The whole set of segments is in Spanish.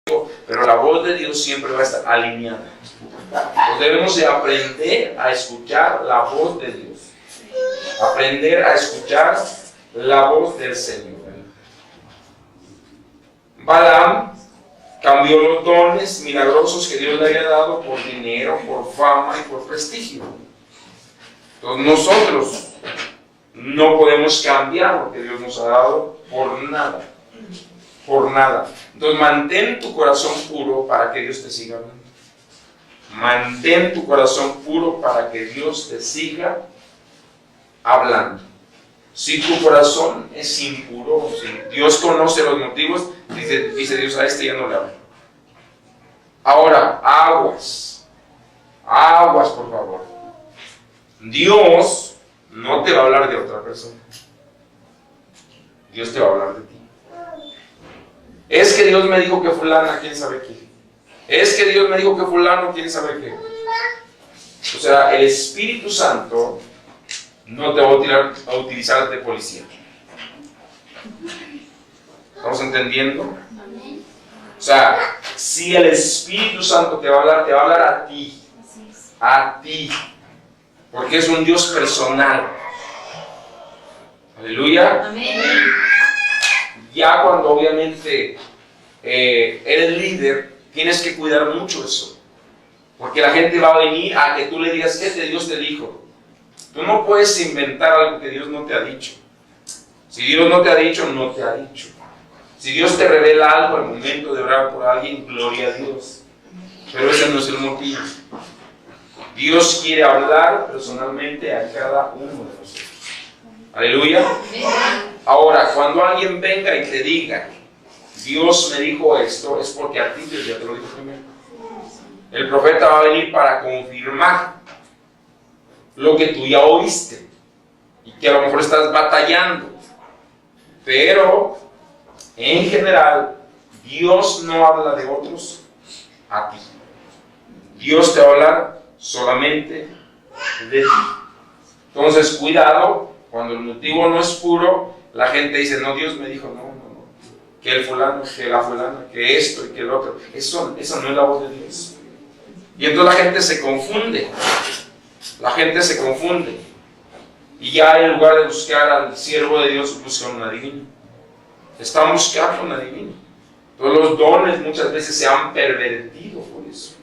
pero la voz de Dios siempre va a estar alineada. Entonces debemos de aprender a escuchar la voz de Dios. Aprender a escuchar la voz del Señor. Balaam cambió los dones milagrosos que Dios le había dado por dinero, por fama y por prestigio. Entonces nosotros no podemos cambiar lo que Dios nos ha dado por nada. Por nada. Entonces mantén tu corazón puro para que Dios te siga hablando. Mantén tu corazón puro para que Dios te siga hablando. Si tu corazón es impuro, si Dios conoce los motivos, dice Dios, a este ya no le hablo. Ahora, aguas, por favor. Dios no te va a hablar de otra persona. Dios te va a hablar de ti. Es que Dios me dijo que fulana, quién sabe qué. Es que Dios me dijo que fulano, quién sabe qué. O sea, el Espíritu Santo no te va a utilizar de policía. ¿Estamos entendiendo? O sea, si el Espíritu Santo te va a hablar a ti. A ti. Porque es un Dios personal. Aleluya. Amén. Ya cuando obviamente eres líder, tienes que cuidar mucho eso. Porque la gente va a venir a que tú le digas que Dios te dijo. Tú no puedes inventar algo que Dios no te ha dicho. Si Dios no te ha dicho, no te ha dicho. Si Dios te revela algo al momento de orar por alguien, gloria a Dios. Pero ese no es el motivo. Dios quiere hablar personalmente a cada uno de nosotros. Aleluya. Ahora, cuando alguien venga y te diga, Dios me dijo esto, es porque a ti Dios ya te lo dijo primero. El profeta va a venir para confirmar lo que tú ya oíste y que a lo mejor estás batallando. Pero, en general, Dios no habla de otros a ti. Dios te va a hablar solamente de ti. Entonces, cuidado, cuando el motivo no es puro, la gente dice, no, Dios me dijo, no, que el fulano, que la fulana, que esto y que el otro. Eso no es la voz de Dios. Y entonces la gente se confunde. La gente se confunde. Y ya en lugar de buscar al siervo de Dios, buscan un adivino. Están buscando un adivino. Todos los dones muchas veces se han pervertido por eso.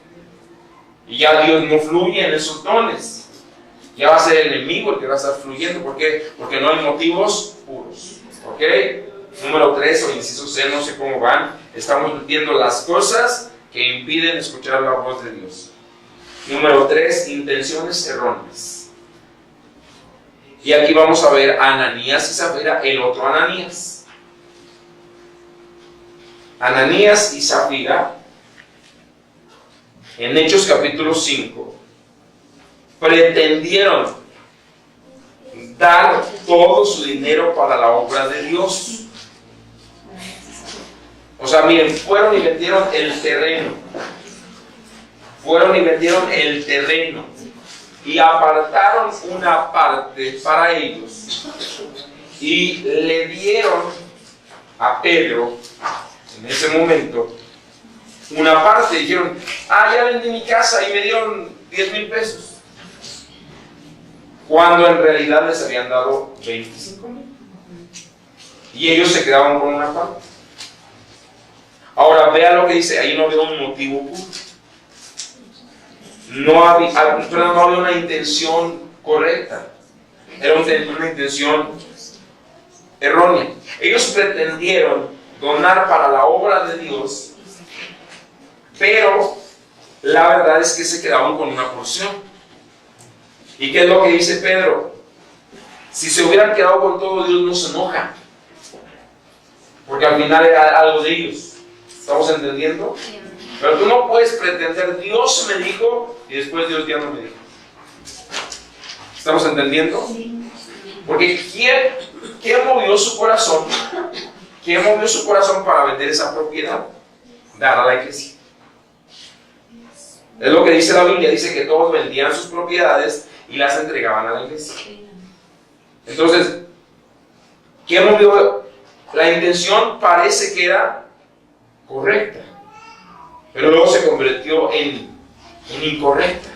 Y ya Dios no fluye en esos dones. Ya va a ser el enemigo el que va a estar fluyendo. ¿Por qué? Porque no hay motivos puros. ¿Ok? Número 3 o inciso C, no sé cómo van. Estamos metiendo las cosas que impiden escuchar la voz de Dios. Número 3, intenciones erróneas. Y aquí vamos a ver a Ananías y Zafira, el otro Ananías. Ananías y Zafira, en Hechos capítulo 5, pretendieron dar todo su dinero para la obra de Dios. O sea, miren, fueron y vendieron el terreno. Fueron y vendieron el terreno. Y apartaron una parte para ellos. Y le dieron a Pedro, en ese momento, una parte. Dijeron, ya vendí mi casa y me dieron 10,000 pesos. Cuando en realidad les habían dado 25,000. Y ellos se quedaban con una parte. Ahora vea lo que dice, ahí no veo un motivo puro. No había una intención correcta. Era una intención errónea. Ellos pretendieron donar para la obra de Dios, pero la verdad es que se quedaban con una porción. ¿Y qué es lo que dice Pedro? Si se hubieran quedado con todo, Dios no se enoja. Porque al final era algo de ellos. ¿Estamos entendiendo? Pero tú no puedes pretender, Dios me dijo, y después Dios ya no me dijo. ¿Estamos entendiendo? Porque ¿quién movió su corazón? ¿Quién movió su corazón para vender esa propiedad? Dar a la iglesia. Es lo que dice la Biblia, dice que todos vendían sus propiedades y las entregaban a la iglesia. Entonces, ¿quién movió? La intención parece que era correcta. pero luego se convirtió en incorrecta.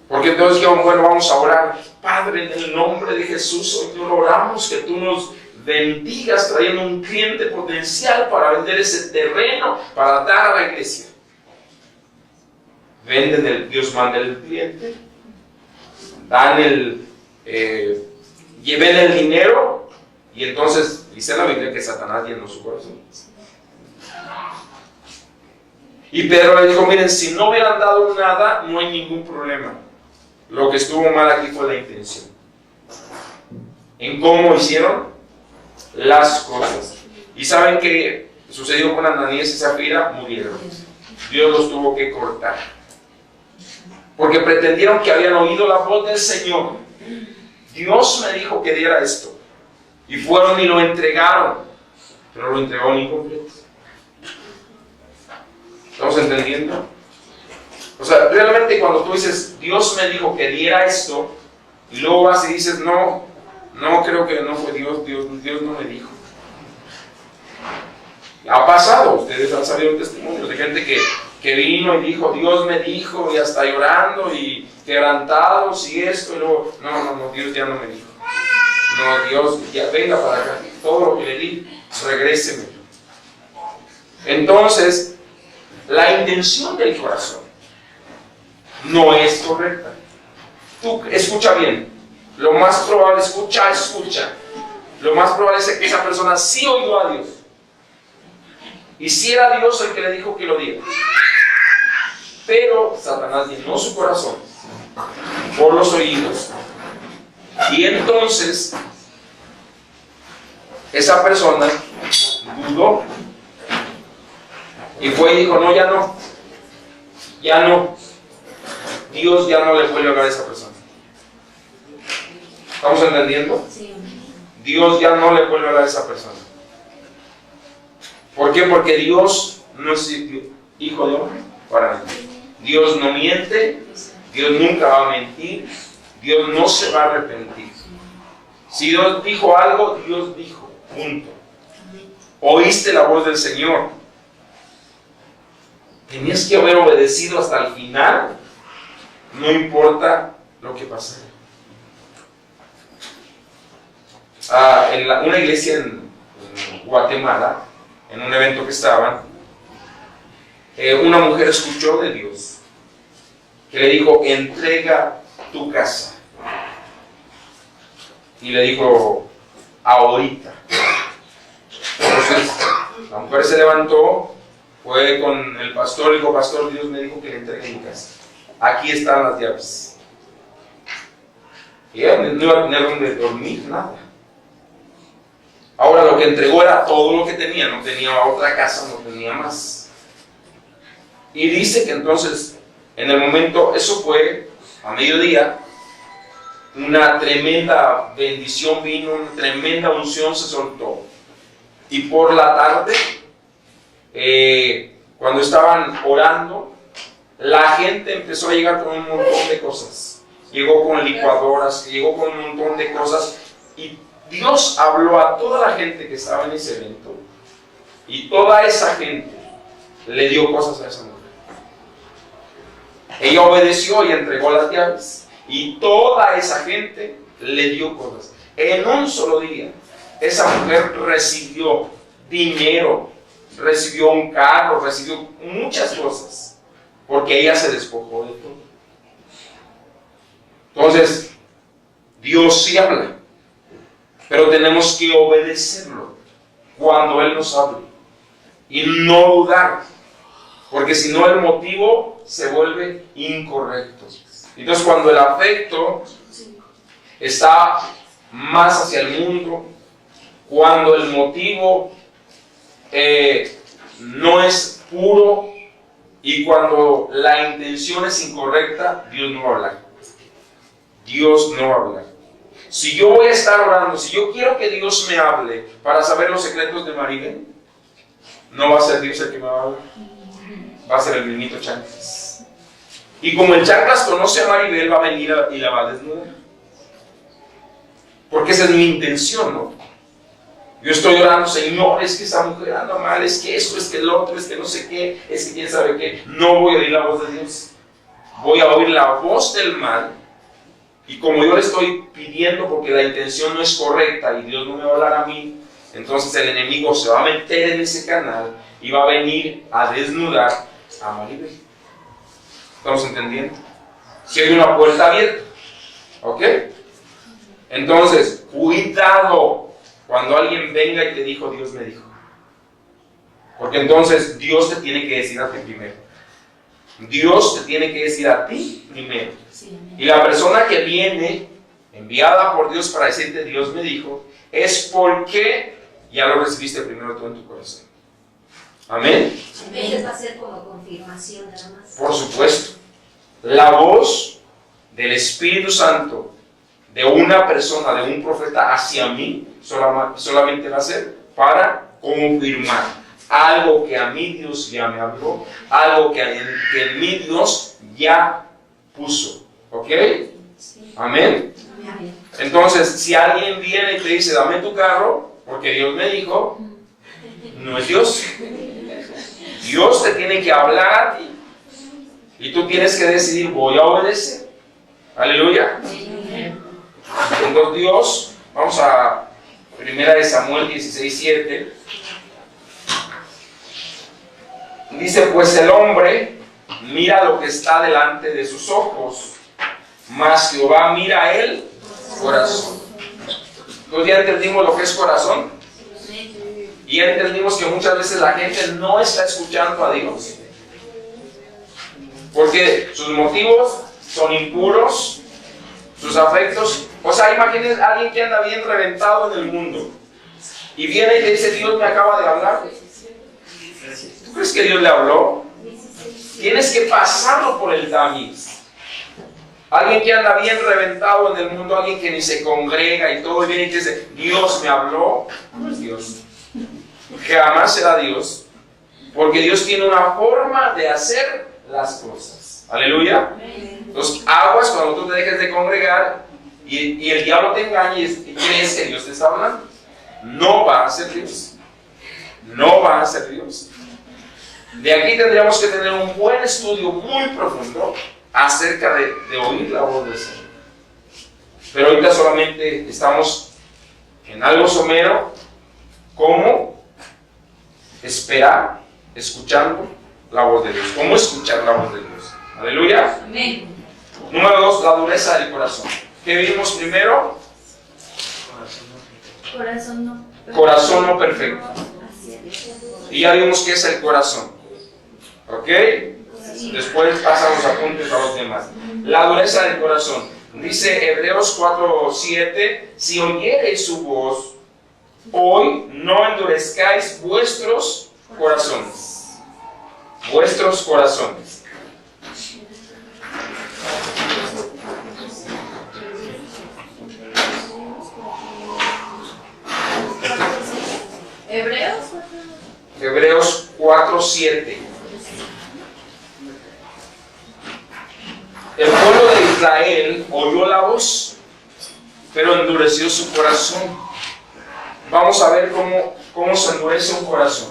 Porque entonces dijimos, bueno, vamos a orar. Padre, en el nombre de Jesús, hoy Señor, oramos que tú nos bendigas trayendo un cliente potencial para vender ese terreno, para dar a la iglesia. Venden Dios manda el cliente, dan lleven el dinero, y entonces dice la Biblia que Satanás llenó su corazón. Y Pedro le dijo, miren, si no hubieran dado nada, no hay ningún problema. Lo que estuvo mal aquí fue la intención. En cómo hicieron las cosas. Y saben que sucedió con Ananías y Zafira, murieron. Dios los tuvo que cortar. Porque pretendieron que habían oído la voz del Señor. Dios me dijo que diera esto. Y fueron y lo entregaron. Pero lo entregaron incompleto. ¿Estamos entendiendo? O sea, realmente cuando tú dices, Dios me dijo que diera esto, y luego vas y dices, no creo que no fue Dios no me dijo. Ha pasado, ustedes han sabido testimonios de gente que vino y dijo, Dios me dijo, y hasta llorando y quebrantados y esto, y luego, no, Dios ya no me dijo. No, Dios, ya venga para acá, todo lo que le di, regréseme. Entonces, la intención del corazón no es correcta. Tú escucha bien. Lo más probable, escucha. Lo más probable es que esa persona sí oyó a Dios. Y si era Dios el que le dijo que lo diera. Pero Satanás llenó su corazón por los oídos. Y entonces esa persona dudó. Y fue y dijo, no. Dios ya no le puede hablar a esa persona. ¿Estamos entendiendo? Sí. Dios ya no le puede hablar a esa persona. ¿Por qué? Porque Dios no es hijo de hombre para mentir. Dios no miente, Dios nunca va a mentir, Dios no se va a arrepentir. Si Dios dijo algo, Dios dijo, punto. Oíste la voz del Señor. Tenías que haber obedecido hasta el final, no importa lo que pase. En una iglesia en Guatemala, en un evento que estaban, una mujer escuchó de Dios que le dijo, entrega tu casa. Y le dijo, ahorita. Entonces la mujer se levantó, fue con el pastor y dijo, pastor, Dios me dijo que le entregue mi casa. Aquí están las llaves. Y ella no iba a tener donde dormir, nada. Ahora lo que entregó era todo lo que tenía, no tenía otra casa, no tenía más. Y dice que entonces, en el momento, eso fue a mediodía, una tremenda bendición vino, una tremenda unción se soltó. Y por la tarde, cuando estaban orando, la gente empezó a llegar con un montón de cosas. Llegó con licuadoras, llegó con un montón de cosas. Y Dios habló a toda la gente que estaba en ese evento. Y toda esa gente le dio cosas a esa mujer. Ella obedeció y entregó las llaves. Y toda esa gente le dio cosas. En un solo día, esa mujer recibió dinero, recibió un carro, recibió muchas cosas. Porque ella se despojó de todo. Entonces, Dios sí habla. Pero tenemos que obedecerlo cuando Él nos hable. Y no dudar. Porque si no, el motivo se vuelve incorrecto. Entonces, cuando el afecto está más hacia el mundo, cuando el motivo no es puro y cuando la intención es incorrecta, Dios no va a hablar. Dios no va a hablar. Si yo voy a estar orando, si yo quiero que Dios me hable para saber los secretos de Maribel, no va a ser Dios el que me va a hablar. Va a ser el niñito Chanclas. Y como el Chanclas conoce a Maribel, va a venir y la va a desnudar. Porque esa es mi intención, ¿no? Yo estoy orando, Señor, es que esa mujer anda mal, es que esto, es que el otro, es que no sé qué, es que quién sabe qué. No voy a oír la voz de Dios. Voy a oír la voz del mal. Y como yo le estoy pidiendo porque la intención no es correcta y Dios no me va a hablar a mí, entonces el enemigo se va a meter en ese canal y va a venir a desnudar a Maribel. ¿Estamos entendiendo? Si hay una puerta abierta. ¿Ok? Entonces, cuidado cuando alguien venga y te dijo, Dios me dijo. Porque entonces Dios te tiene que decir a ti primero. Dios te tiene que decir a ti primero. Y la persona que viene, enviada por Dios para decirte, Dios me dijo, es porque ya lo recibiste primero tú en tu corazón. Amén. Entonces va a ser como confirmación nada más. Por supuesto. La voz del Espíritu Santo de una persona, de un profeta hacia mí, solamente va a ser para confirmar algo que a mí Dios ya me habló, algo que en mí Dios ya puso. ¿Ok? Sí. Amén. Amén. Entonces, si alguien viene y te dice, dame tu carro, porque Dios me dijo, no es Dios. Dios te tiene que hablar a ti. Y tú tienes que decidir, voy a obedecer. Aleluya. Entonces Dios, vamos a 1 Samuel 16:7. Dice, pues el hombre mira lo que está delante de sus ojos, mas Jehová mira el corazón. Entonces ya entendimos lo que es corazón. Y ya entendimos que muchas veces la gente no está escuchando a Dios. Porque sus motivos son impuros, sus afectos. O sea, imagínense a alguien que anda bien reventado en el mundo. Y viene y le dice, Dios me acaba de hablar. ¿Tú crees que Dios le habló? Tienes que pasarlo por el tamiz. Alguien que anda bien reventado en el mundo, alguien que ni se congrega y todo, y viene y te dice, Dios me habló. No es Dios. Jamás será Dios. Porque Dios tiene una forma de hacer las cosas. Aleluya. Entonces, aguas cuando tú te dejes de congregar y el diablo te engañe y crees que Dios te está hablando. No va a ser Dios. No va a ser Dios. De aquí tendríamos que tener un buen estudio muy profundo acerca de oír la voz del Señor. Pero ahorita solamente estamos en algo somero, como esperar, escuchando la voz de Dios. ¿Cómo escuchar la voz de Dios? Aleluya. Amén. Número 2, la dureza del corazón. ¿Qué vimos primero? Corazón no perfecto. Y ya vimos qué es el corazón. ¿Ok? Después pasamos apuntes a los demás. La dureza del corazón. Dice Hebreos 4:7, si oyereis su voz, hoy no endurezcáis vuestros corazones. Vuestros corazones. Hebreos 4:7. El pueblo de Israel oyó la voz, pero endureció su corazón. Vamos a ver cómo se endurece un corazón.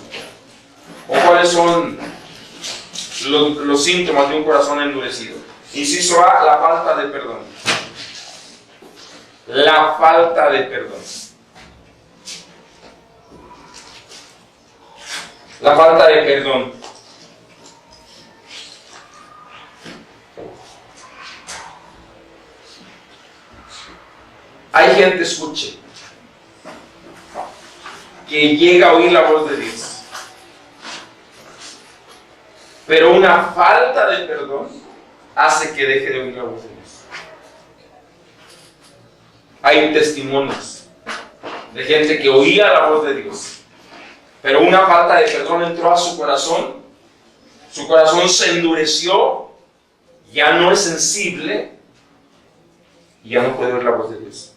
O cuáles son los síntomas de un corazón endurecido. Inciso A, la falta de perdón. La falta de perdón. La falta de perdón. Hay gente, escuche, que llega a oír la voz de Dios, pero una falta de perdón hace que deje de oír la voz de Dios. Hay testimonios de gente que oía la voz de Dios, pero una falta de perdón entró a su corazón se endureció, ya no es sensible y ya no puede oír la voz de Dios.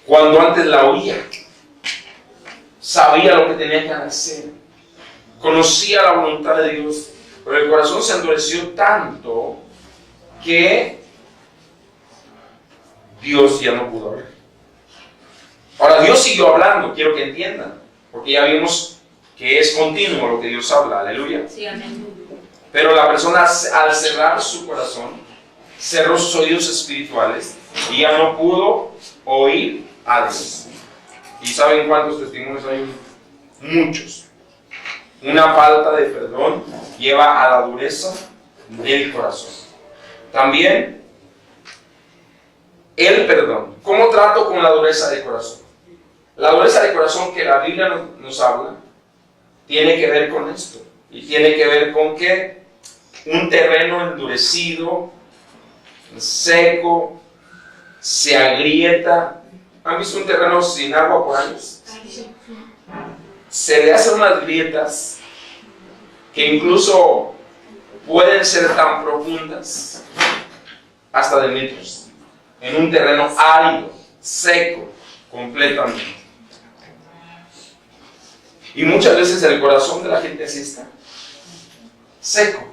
Cuando antes la oía, sabía lo que tenía que hacer, conocía la voluntad de Dios, pero el corazón se endureció tanto que Dios ya no pudo hablar. Ahora, Dios siguió hablando, quiero que entiendan, porque ya vimos que es continuo lo que Dios habla, aleluya. Sí, amén. Pero la persona, al cerrar su corazón, cerró sus oídos espirituales y ya no pudo oír a Dios. ¿Y saben cuántos testimonios hay? Muchos. Una falta de perdón lleva a la dureza del corazón. También el perdón. ¿Cómo trato con la dureza del corazón? La dureza del corazón que la Biblia nos habla tiene que ver con esto. Y tiene que ver con que un terreno endurecido, seco, se agrieta. ¿Han visto un terreno sin agua por años? Se le hacen unas grietas que incluso pueden ser tan profundas, hasta de metros, en un terreno árido, seco, completamente. Y muchas veces el corazón de la gente así está, seco,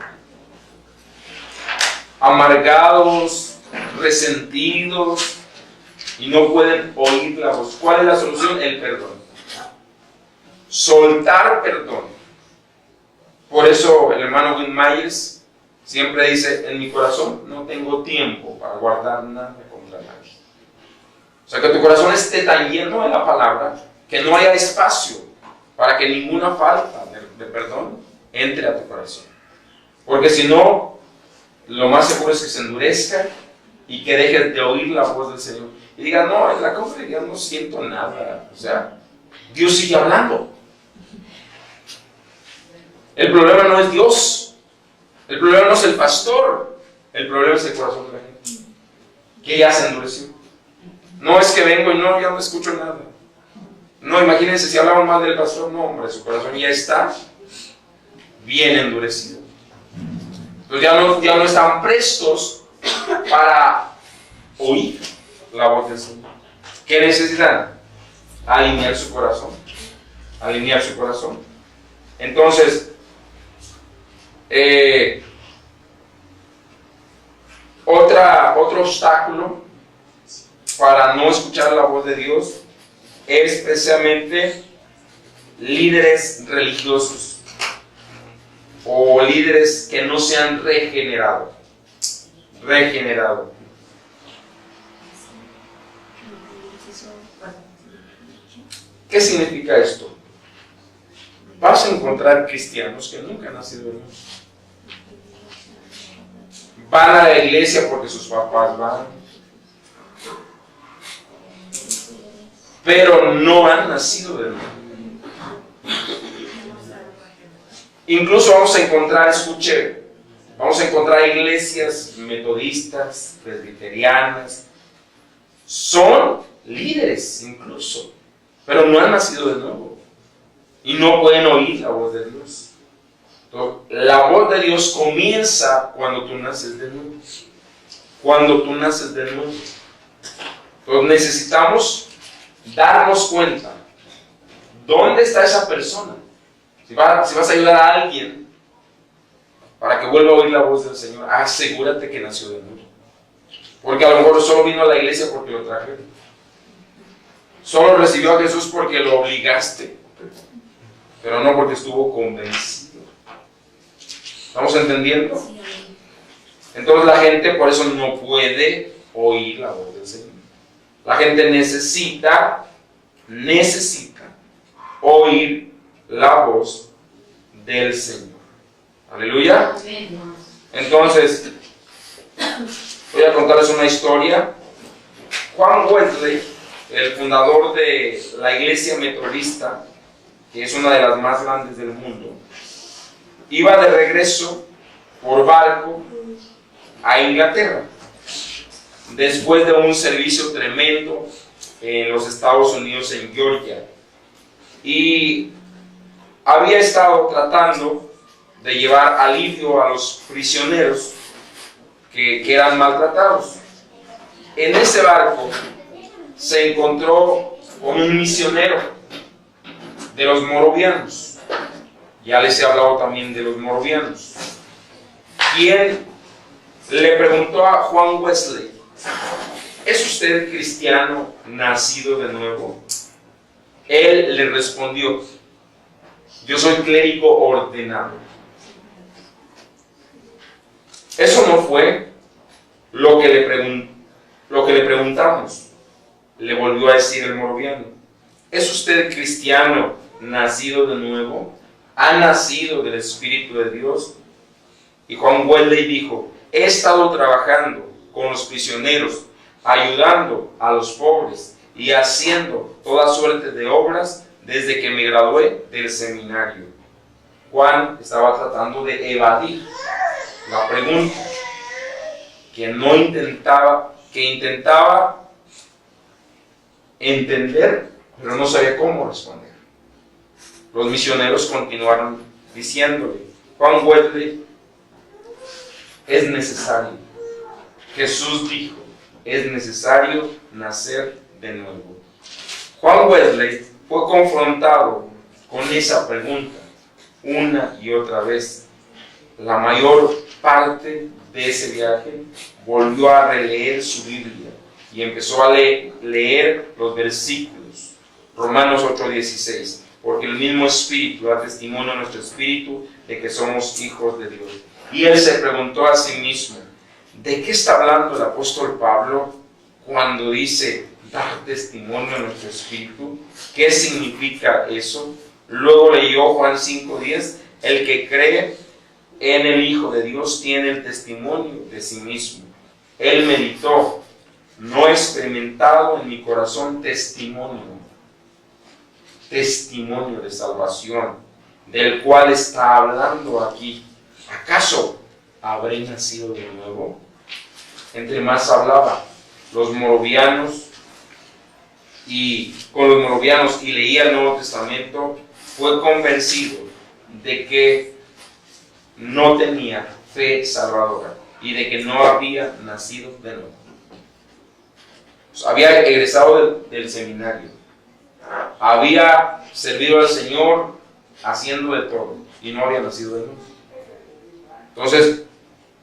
amargados, resentidos, y no pueden oír la voz. ¿Cuál es la solución? El perdón. Soltar perdón. Por eso el hermano Wynne Myers siempre dice: en mi corazón no tengo tiempo para guardar nada contra nadie. O sea, que tu corazón esté tan lleno de la palabra que no haya espacio para que ninguna falta de perdón entre a tu corazón. Porque si no, lo más seguro es que se endurezca y que dejes de oír la voz del Señor. Y digas: no, en la congregación no siento nada. O sea, Dios sigue hablando. El problema no es Dios. El problema no es el pastor. El problema es el corazón de la gente, que ya se endureció. No es que vengo y no, ya no escucho nada. No, imagínense si hablamos mal del pastor. No, hombre, su corazón ya está bien endurecido. Entonces ya no están prestos para oír la voz del Señor. ¿Qué necesitan? Alinear su corazón. Alinear su corazón. Entonces, otro obstáculo para no escuchar la voz de Dios es precisamente líderes religiosos o líderes que no se han regenerado. ¿Qué significa esto? Vas a encontrar cristianos que nunca han nacido de nuevo. Van a la iglesia porque sus papás van, pero no han nacido de nuevo. Incluso vamos a encontrar, escuche, vamos a encontrar iglesias metodistas, presbiterianas, son líderes incluso, pero no han nacido de nuevo y no pueden oír la voz de Dios. Entonces, la voz de Dios comienza cuando tú naces de nuevo. Cuando tú naces de nuevo. Entonces necesitamos darnos cuenta dónde está esa persona. Si vas a ayudar a alguien para que vuelva a oír la voz del Señor, asegúrate que nació de nuevo. Porque a lo mejor solo vino a la iglesia porque lo trajeron. Solo recibió a Jesús porque lo obligaste, pero no porque estuvo convencido. ¿Estamos entendiendo? Entonces la gente por eso no puede oír la voz del Señor. La gente necesita oír la voz del Señor. Aleluya. Entonces, voy a contarles una historia. Juan Wesley, el fundador de la iglesia metodista, que es una de las más grandes del mundo, iba de regreso por barco a Inglaterra, después de un servicio tremendo en los Estados Unidos, en Georgia, y había estado tratando de llevar alivio a los prisioneros que eran maltratados. En ese barco se encontró con un misionero de los moravianos. Ya les he hablado también de los moravianos, quien le preguntó a Juan Wesley: ¿es usted cristiano nacido de nuevo? Él le respondió: yo soy clérigo ordenado. Eso no fue lo que le preguntamos. Le volvió a decir el moraviano: ¿es usted cristiano, nacido de nuevo? ¿Ha nacido del Espíritu de Dios? Y Juan Wesley dijo: he estado trabajando con los prisioneros, ayudando a los pobres y haciendo toda suerte de obras desde que me gradué del seminario. Juan estaba tratando de evadir la pregunta que intentaba entender, pero no sabía cómo responder. Los misioneros continuaron diciéndole: Juan Wesley, es necesario. Jesús dijo: es necesario nacer de nuevo. Juan Wesley fue confrontado con esa pregunta una y otra vez. La mayor parte de ese viaje volvió a releer su Biblia y empezó a leer los versículos. Romanos 8:16, porque el mismo Espíritu da testimonio a nuestro espíritu de que somos hijos de Dios. Y él se preguntó a sí mismo: ¿de qué está hablando el apóstol Pablo cuando dice dar testimonio a nuestro espíritu? ¿Qué significa eso? Luego leyó Juan 5:10: el que cree en el Hijo de Dios tiene el testimonio de sí mismo. Él meditó: no he experimentado en mi corazón testimonio de salvación, del cual está hablando aquí. ¿Acaso habré nacido de nuevo? Entre más hablaba con los moravianos y leía el Nuevo Testamento, fue convencido de que no tenía fe salvadora y de que no había nacido de nuevo. Pues había egresado del seminario, había servido al Señor haciendo de todo y no había nacido de nuevo. Entonces,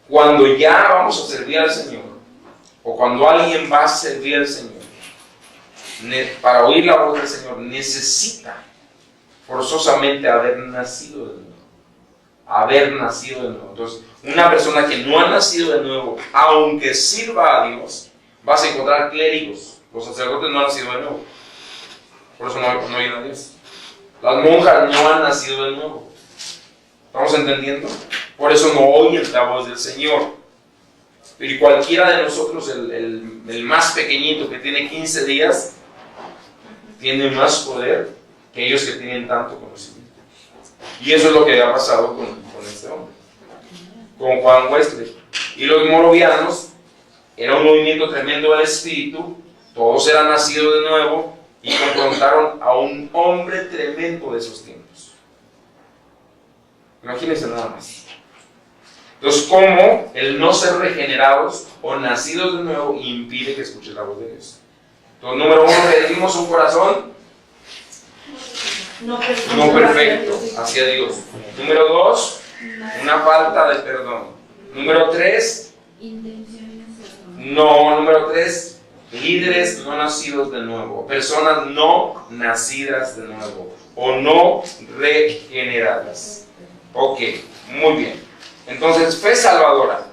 cuando ya vamos a servir al Señor, o cuando alguien va a servir al Señor, para oír la voz del Señor, necesita forzosamente haber nacido de nuevo. Entonces, una persona que no ha nacido de nuevo, aunque sirva a Dios, vas a encontrar clérigos. Los sacerdotes no han nacido de nuevo, por eso no oyen a Dios. Las monjas no han nacido de nuevo. ¿Estamos entendiendo? Por eso no oyen la voz del Señor. Pero cualquiera de nosotros, el más pequeñito que tiene 15 días, tiene más poder que ellos que tienen tanto conocimiento. Y eso es lo que ha pasado con este hombre, con Juan Wesley. Y los moravianos, era un movimiento tremendo del Espíritu, todos eran nacidos de nuevo y confrontaron a un hombre tremendo de esos tiempos. Imagínense nada más. Entonces, ¿cómo el no ser regenerados o nacidos de nuevo impide que escuches la voz de Dios? Entonces, número 1, pedimos un corazón no perfecto hacia Dios. Número 2, una falta de perdón. Número 3, líderes no nacidos de nuevo, personas no nacidas de nuevo o no regeneradas. Ok, muy bien. Entonces, fe salvadora.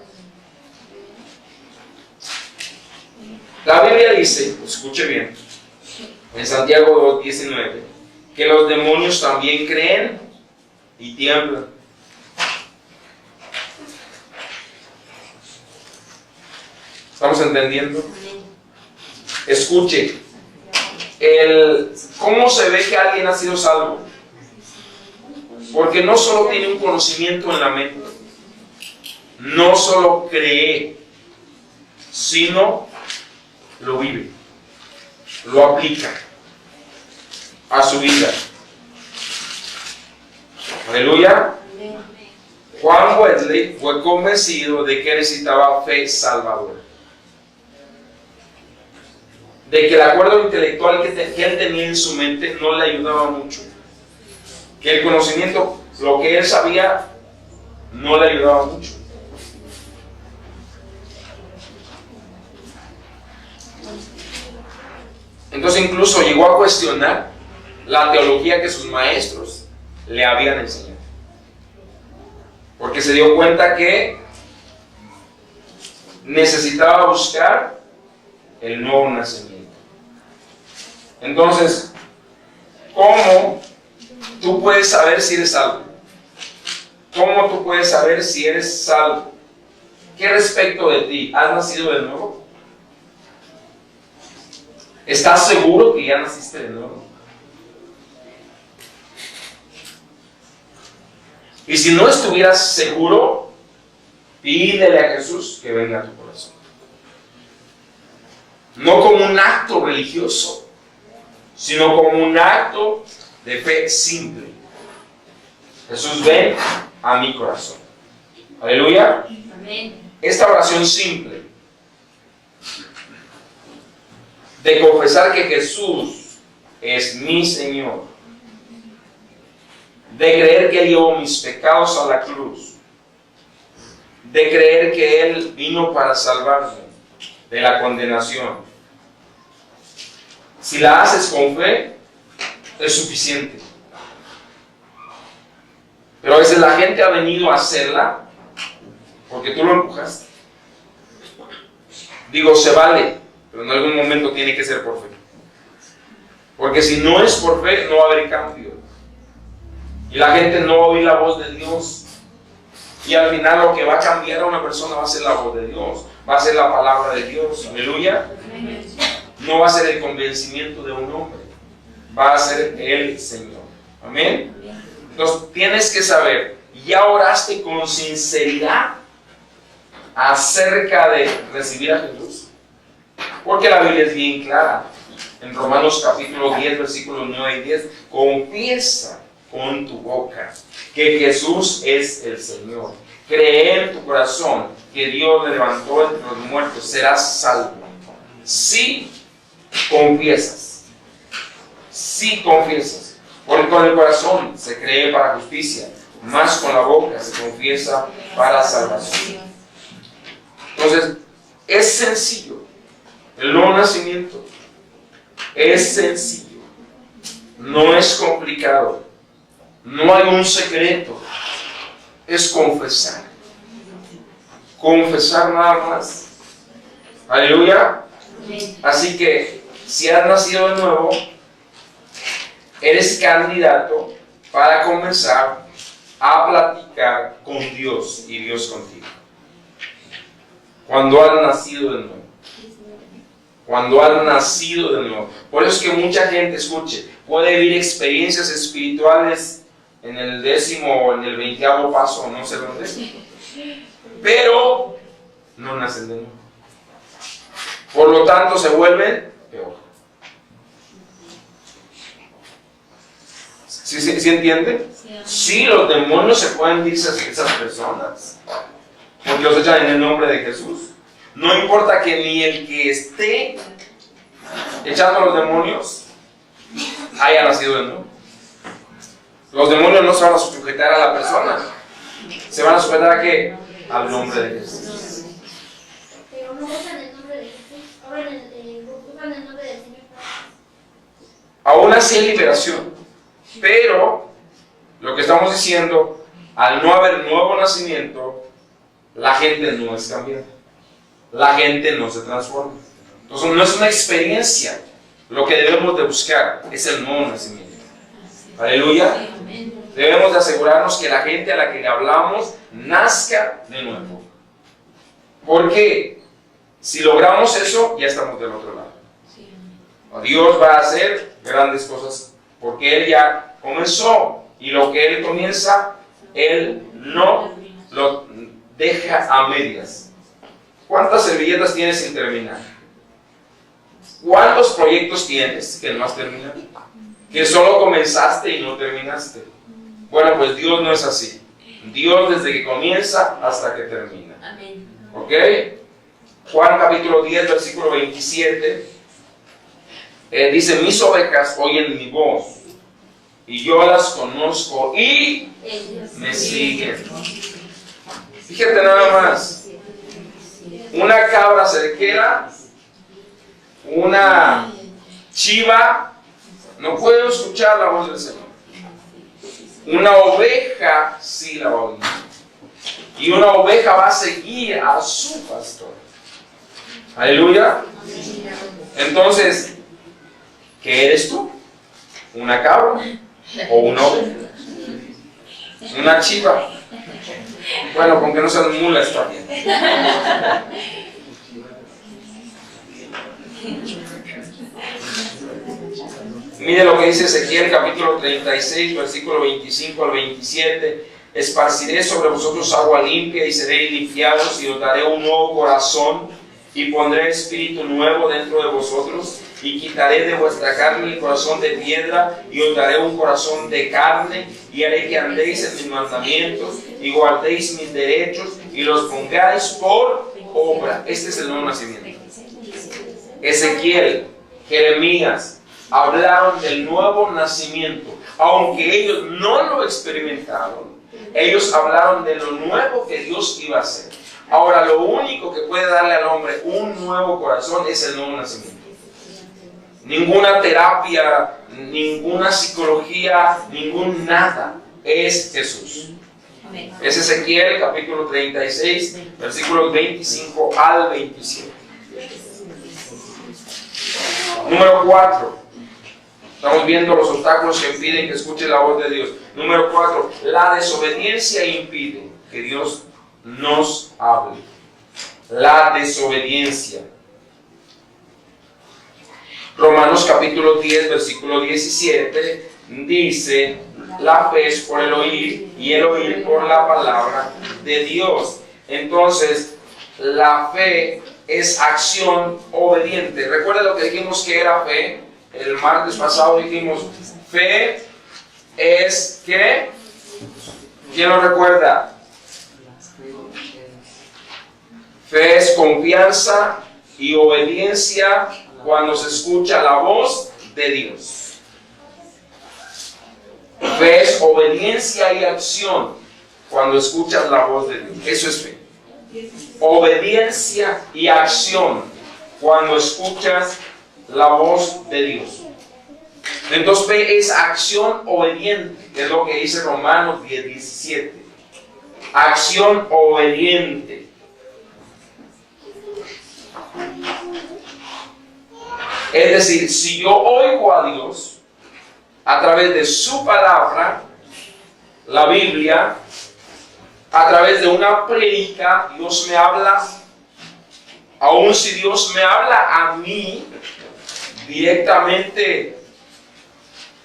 La Biblia dice, escuche bien, en Santiago 2:19, que los demonios también creen y tiemblan. ¿Estamos entendiendo? Escuche, ¿cómo se ve que alguien ha sido salvo? Porque no solo tiene un conocimiento en la mente, no solo cree, sino lo vive, lo aplica a su vida. Aleluya. Juan Wesley fue convencido de que necesitaba fe salvadora, de que el acuerdo intelectual que él tenía en su mente no le ayudaba mucho, que el conocimiento, lo que él sabía, no le ayudaba mucho. Entonces incluso llegó a cuestionar la teología que sus maestros le habían enseñado. Porque se dio cuenta que necesitaba buscar el nuevo nacimiento. Entonces, ¿cómo tú puedes saber si eres salvo? ¿Cómo tú puedes saber si eres salvo? ¿Qué respecto de ti? ¿Has nacido de nuevo? ¿Estás seguro que ya naciste de nuevo? Y si no estuvieras seguro, pídele a Jesús que venga a tu corazón. No como un acto religioso, sino como un acto de fe simple. Jesús, ven a mi corazón. Aleluya. Amén. Esta oración simple de confesar que Jesús es mi Señor, de creer que Él llevó mis pecados a la cruz, de creer que Él vino para salvarme de la condenación. Si la haces con fe, es suficiente. Pero a veces la gente ha venido a hacerla porque tú lo empujaste. Digo, se vale, pero en algún momento tiene que ser por fe. Porque si no es por fe, no va a haber cambio. Y la gente no va a oír la voz de Dios. Y al final lo que va a cambiar a una persona va a ser la voz de Dios. Va a ser la palabra de Dios. Aleluya. No va a ser el convencimiento de un hombre. Va a ser el Señor. Amén. Entonces tienes que saber, ¿ya oraste con sinceridad acerca de recibir a Jesús? Porque la Biblia es bien clara. En Romanos capítulo 10, versículos 9 y 10, confiesa con tu boca que Jesús es el Señor. Cree en tu corazón que Dios le levantó entre los muertos, serás salvo. Si confiesas. Si confiesas. Porque con el corazón se cree para justicia, más con la boca se confiesa para salvación. Entonces, es sencillo. El nuevo nacimiento es sencillo. No es complicado. No hay un secreto. Es confesar. Confesar nada más. Aleluya. Así que, si has nacido de nuevo, eres candidato para comenzar a platicar con Dios y Dios contigo. Cuando has nacido de nuevo. Cuando has nacido de nuevo. Por eso es que mucha gente, escuche, puede vivir experiencias espirituales en el 10º o en el 20º paso, no sé dónde, pero no nacen de nuevo. Por lo tanto, se vuelven peor. ¿Sí entiende? Sí, los demonios se pueden ir esas personas, porque los echan en el nombre de Jesús. No importa que ni el que esté echando a los demonios haya nacido de nuevo. Los demonios no se van a sujetar a la persona. ¿Se van a sujetar a qué? Al nombre de Jesús. Pero no usan el nombre de Jesús, ahora usan el nombre del Señor. Aún así hay liberación. Pero, lo que estamos diciendo, al no haber nuevo nacimiento, la gente no es cambiada. La gente no se transforma. Entonces no es una experiencia. Lo que debemos de buscar es el nuevo nacimiento. Aleluya. Debemos de asegurarnos que la gente a la que le hablamos nazca de nuevo. Porque si logramos eso, ya estamos del otro lado. Dios va a hacer grandes cosas porque Él ya comenzó. Y lo que Él comienza, Él no lo deja a medias. ¿Cuántas servilletas tienes sin terminar? ¿Cuántos proyectos tienes que no has terminado? Que solo comenzaste y no terminaste. Bueno, pues Dios no es así. Dios desde que comienza hasta que termina. Amén. ¿Ok? Juan capítulo 10, versículo 27. Dice, mis ovejas oyen mi voz y yo las conozco y me siguen. Fíjate nada más. Una cabra cerquera, una chiva No puedo escuchar la voz del Señor. Una oveja sí la va a oír. Y una oveja va a seguir a su pastor. Aleluya. Entonces, ¿qué eres tú? ¿Una cabra o una oveja? ¿Una chiva? Bueno, con que no sean mulas está bien. Mire lo que dice Ezequiel capítulo 36, versículo 25 al 27. Esparciré sobre vosotros agua limpia y seréis limpiados, y os daré un nuevo corazón y pondré espíritu nuevo dentro de vosotros, y quitaré de vuestra carne el corazón de piedra y os daré un corazón de carne, y haré que andéis en mis mandamientos y guardéis mis derechos y los pongáis por obra. Este es el nuevo nacimiento. Ezequiel, Jeremías hablaron del nuevo nacimiento. Aunque ellos no lo experimentaron, ellos hablaron de lo nuevo que Dios iba a hacer. Ahora, lo único que puede darle al hombre un nuevo corazón es el nuevo nacimiento. Ninguna terapia, ninguna psicología, ningún nada. Es Jesús. Es Ezequiel capítulo 36, versículos 25 al 27. Número 4. Estamos viendo los obstáculos que impiden que escuche la voz de Dios. Número 4. La desobediencia impide que Dios nos hable. La desobediencia. Romanos capítulo 10, versículo 17 dice: la fe es por el oír y el oír por la palabra de Dios. Entonces, la fe es acción obediente. Recuerda lo que dijimos que era fe. El martes pasado dijimos, fe es ¿qué? ¿Quién lo recuerda? Fe es confianza y obediencia cuando se escucha la voz de Dios. Fe es obediencia y acción cuando escuchas la voz de Dios. Eso es fe. Obediencia y acción cuando escuchas la voz de Dios. Entonces fe es acción obediente, que es lo que dice Romanos 10:17. Acción obediente. Es decir, si yo oigo a Dios a través de su palabra, la Biblia, a través de una prédica, Dios me habla. Aun si Dios me habla a mí directamente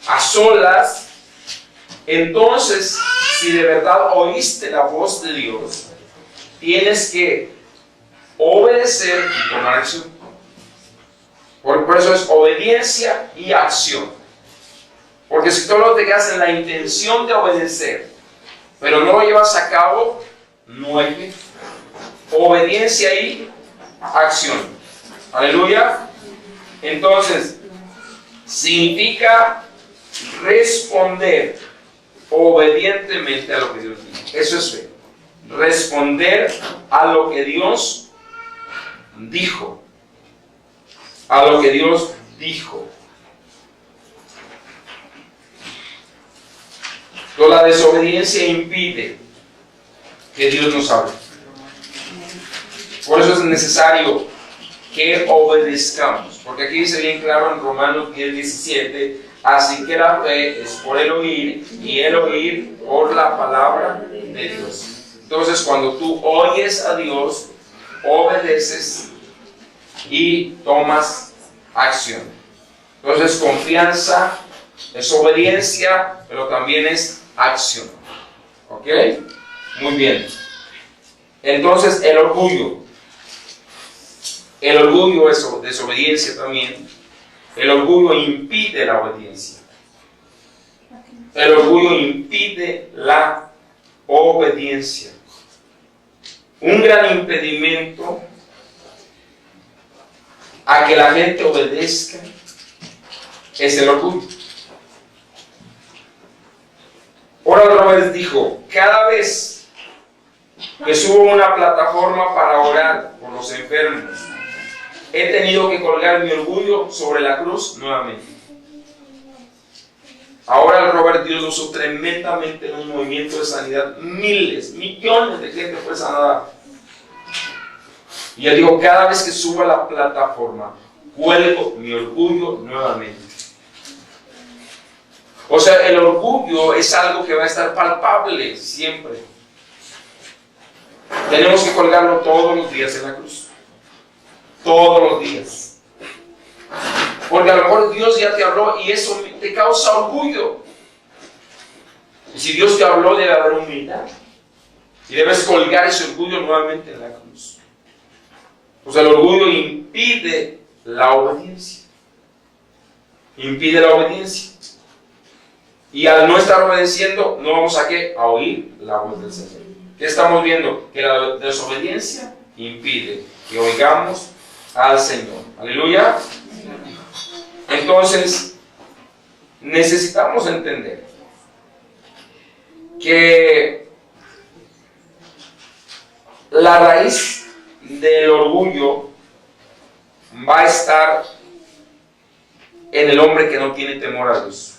a solas, entonces, si de verdad oíste la voz de Dios, tienes que obedecer y tomar acción. Por eso es obediencia y acción. Porque si tú lo te quedas en la intención de obedecer, pero no lo llevas a cabo, no hay fe. Obediencia y acción. Aleluya. Entonces, significa responder obedientemente a lo que Dios dice. Eso es fe. Responder a lo que Dios dijo. A lo que Dios dijo. Entonces, la desobediencia impide que Dios nos hable. Por eso es necesario que obedezcamos. Porque aquí dice bien claro en Romanos 10:17, así que la fe es por el oír y el oír por la palabra de Dios. Entonces, cuando tú oyes a Dios, obedeces y tomas acción. Entonces, confianza es obediencia, pero también es acción. ¿Ok? Muy bien. Entonces, el orgullo. El orgullo es desobediencia también. El orgullo impide la obediencia. El orgullo impide la obediencia. Un gran impedimento a que la gente obedezca es el orgullo. Oral Roberts dijo: cada vez que subo a una plataforma para orar por los enfermos, he tenido que colgar mi orgullo sobre la cruz nuevamente. Ahora el Robert Dios lo usó tremendamente en un movimiento de sanidad. Miles, millones de gente fue sanada. Y yo digo, cada vez que subo a la plataforma, cuelgo mi orgullo nuevamente. O sea, el orgullo es algo que va a estar palpable siempre. Tenemos que colgarlo todos los días en la cruz. Todos los días. Porque a lo mejor Dios ya te habló y eso te causa orgullo. Y si Dios te habló, debe haber humildad. Y debes colgar ese orgullo nuevamente en la cruz. Pues el orgullo impide la obediencia. Impide la obediencia. Y al no estar obedeciendo, no vamos a ¿qué? A oír la voz del Señor. ¿Qué estamos viendo? Que la desobediencia impide que oigamos al Señor. Aleluya. Entonces, necesitamos entender que la raíz del orgullo va a estar en el hombre que no tiene temor a Dios.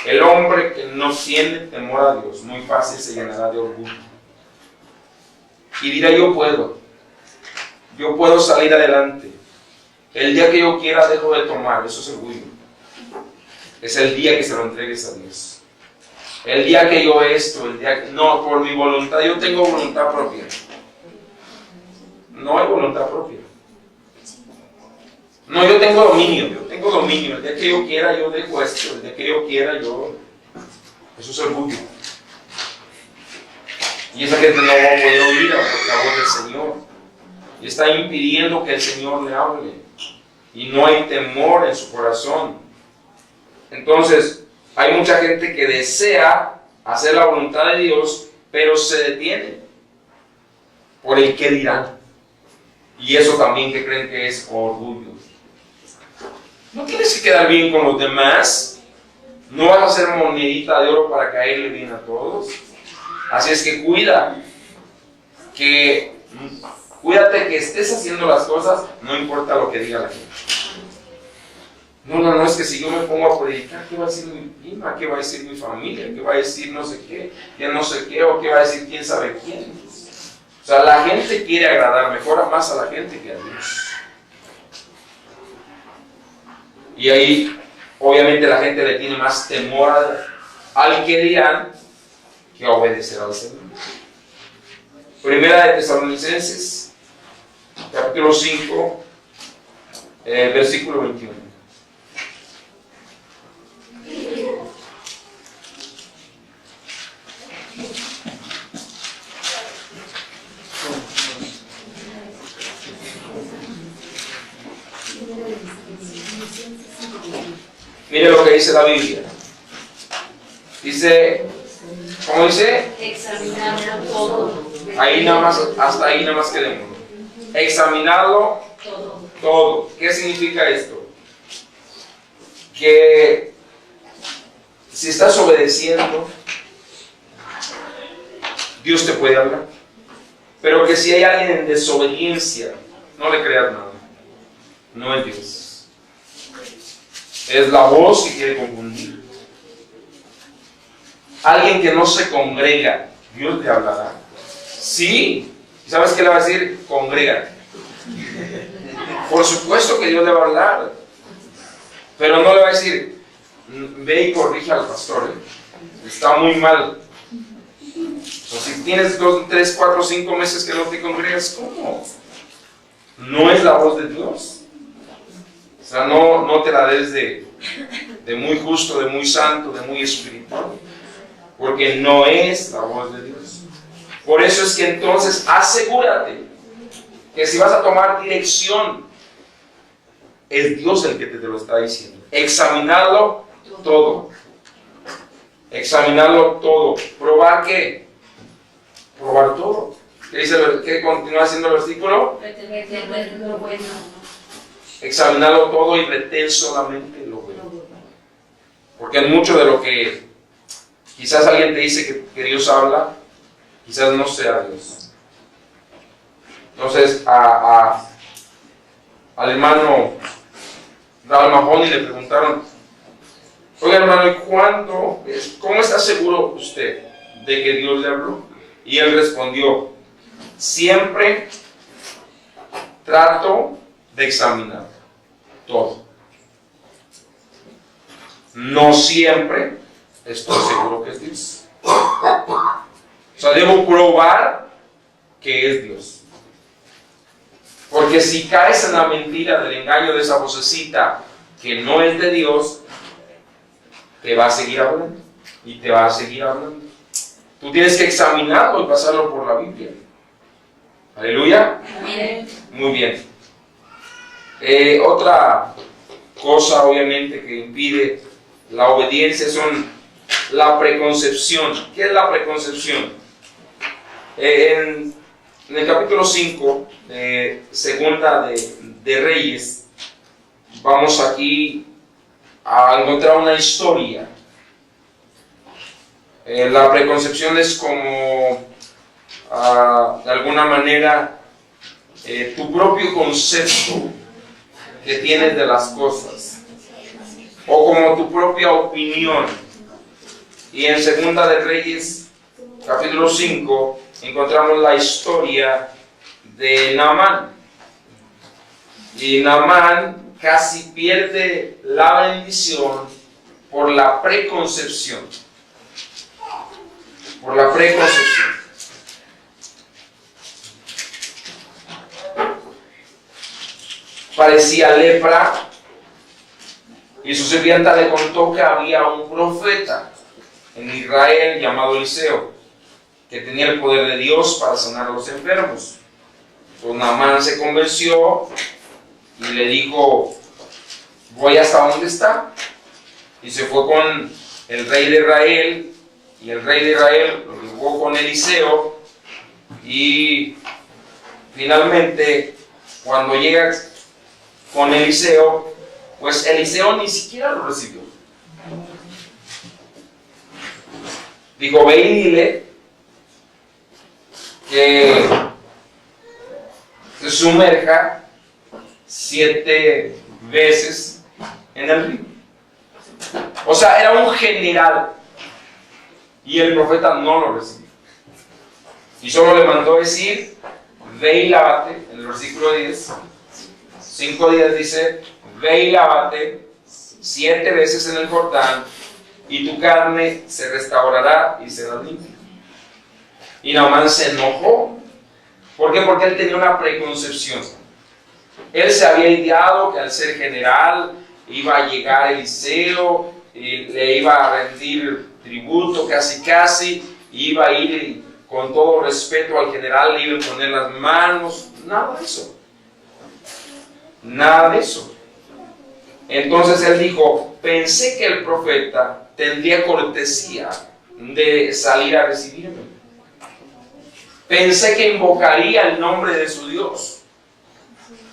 El hombre que no tiene temor a Dios, muy fácil se llenará de orgullo. Y dirá, yo puedo salir adelante. El día que yo quiera dejo de tomar, eso es orgullo. Es el día que se lo entregues a Dios. El día que yo esto, el día que... No, por mi voluntad, yo tengo voluntad propia. No hay voluntad propia. No, yo tengo dominio. El día que yo quiera, yo dejo esto. El día que yo quiera, yo... Eso es orgullo. Y esa gente no va a poder oír la voz del Señor. Y está impidiendo que el Señor le hable. Y no hay temor en su corazón. Entonces, hay mucha gente que desea hacer la voluntad de Dios, pero se detiene por el qué dirán. Y eso también que creen que es orgullo. No tienes que quedar bien con los demás. No vas a hacer monedita de oro para caerle bien a todos. Así es que cuídate que estés haciendo las cosas, no importa lo que diga la gente. No, es que si yo me pongo a predicar, ¿qué va a decir mi prima? ¿Qué va a decir mi familia? ¿Qué va a decir no sé qué? ¿Qué no sé qué? ¿O qué va a decir quién sabe quién? O sea, la gente quiere agradar, mejora más a la gente que a Dios. Y ahí, obviamente, la gente le tiene más temor al que dirán que a obedecer al Señor. Primera de Tesalonicenses, capítulo 5, versículo 21. Mire lo que dice la Biblia. Dice, ¿cómo dice? Examinarlo todo. Ahí nada más, hasta ahí nada más quedemos. Examinarlo todo. ¿Qué significa esto? Que si estás obedeciendo, Dios te puede hablar. Pero que si hay alguien en desobediencia, no le creas nada. No es Dios. Es la voz que quiere confundir. Alguien que no se congrega, Dios le hablará. Sí. ¿Sabes qué le va a decir? Congrégate. Por supuesto que Dios le va a hablar. Pero no le va a decir, ve y corrige al pastor. Está muy mal. O si tienes 2, 3, 4, 5 meses que no te congregas, ¿cómo? No es la voz de Dios. O sea, no te la des de muy justo, de muy santo, de muy espiritual. Porque no es la voz de Dios. Por eso es que entonces asegúrate que si vas a tomar dirección, es Dios el que te lo está diciendo. Examinarlo todo. Examinarlo todo. ¿Probar qué? Probar todo. ¿Qué dice? ¿Qué continúa haciendo el versículo? Retener lo bueno. Examinarlo todo y retén solamente lo bueno. Porque en mucho de lo que quizás alguien te dice que Dios habla, quizás no sea Dios. Entonces al hermano Raúl Mahoney le preguntaron, Oiga, hermano, ¿y cómo está seguro usted de que Dios le habló? Y él respondió: siempre trato de examinar todo. No siempre estoy seguro que es Dios. O sea, debo probar que es Dios. Porque si caes en la mentira del engaño de esa vocecita que no es de Dios, te va a seguir hablando y te va a seguir hablando. Tú tienes que examinarlo y pasarlo por la Biblia. Aleluya. Amén. Muy bien. Otra cosa, obviamente, que impide la obediencia son la preconcepción. ¿Qué es la preconcepción? En el capítulo 5, segunda de Reyes, vamos aquí a encontrar una historia. La preconcepción es como, de alguna manera, tu propio concepto que tienes de las cosas, o como tu propia opinión. Y en Segunda de Reyes, capítulo 5, encontramos la historia de Naamán. Y Naamán casi pierde la bendición por la preconcepción. Por la preconcepción. Parecía lepra, y su sirvienta le contó que había un profeta en Israel llamado Eliseo, que tenía el poder de Dios para sanar a los enfermos. Entonces Naamán se convenció y le dijo: voy hasta donde está. Y se fue con el rey de Israel, y el rey de Israel lo llevó con Eliseo, y finalmente cuando llega con Eliseo, pues Eliseo ni siquiera lo recibió. Dijo: ve y dile que se sumerja 7 veces en el río. O sea, era un general, y el profeta no lo recibió. Y solo le mandó decir: ve y lávate, en el versículo 10, 5 días dice: ve y lávate 7 veces en el Jordán, y tu carne se restaurará y será limpia. Y Naamán se enojó. ¿Por qué? Porque él tenía una preconcepción. Él se había ideado que al ser general iba a llegar Eliseo y le iba a rendir tributo casi, y iba a ir con todo respeto al general, le iba a poner las manos. Nada de eso. Nada de eso. Entonces él dijo: pensé que el profeta tendría cortesía de salir a recibirme. Pensé que invocaría el nombre de su Dios.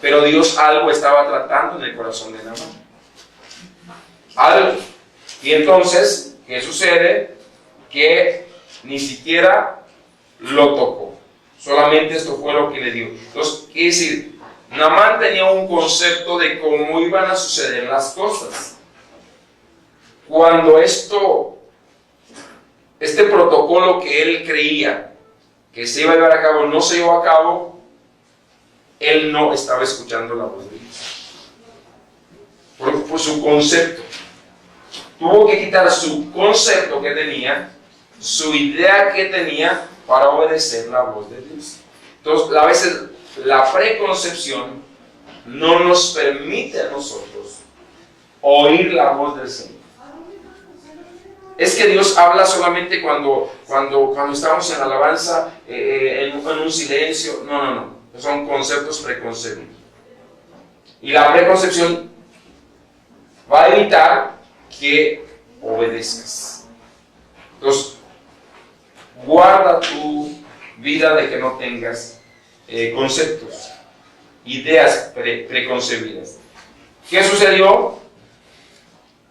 Pero Dios algo estaba tratando en el corazón de Naamán. Algo. Y entonces, ¿qué sucede? Que ni siquiera lo tocó. Solamente esto fue lo que le dio. Entonces, quiere decir, Naamán tenía un concepto de cómo iban a suceder las cosas. Cuando este protocolo que él creía que se iba a llevar a cabo no se llevó a cabo, él no estaba escuchando la voz de Dios. Por su concepto. Tuvo que quitar su concepto que tenía, su idea que tenía, para obedecer la voz de Dios. Entonces, a veces la preconcepción no nos permite a nosotros oír la voz del Señor. Es que Dios habla solamente cuando estamos en alabanza, en un silencio. No. Son conceptos preconcebidos. Y la preconcepción va a evitar que obedezcas. Entonces, guarda tu vida de que no tengas conceptos, ideas preconcebidas. ¿Qué sucedió?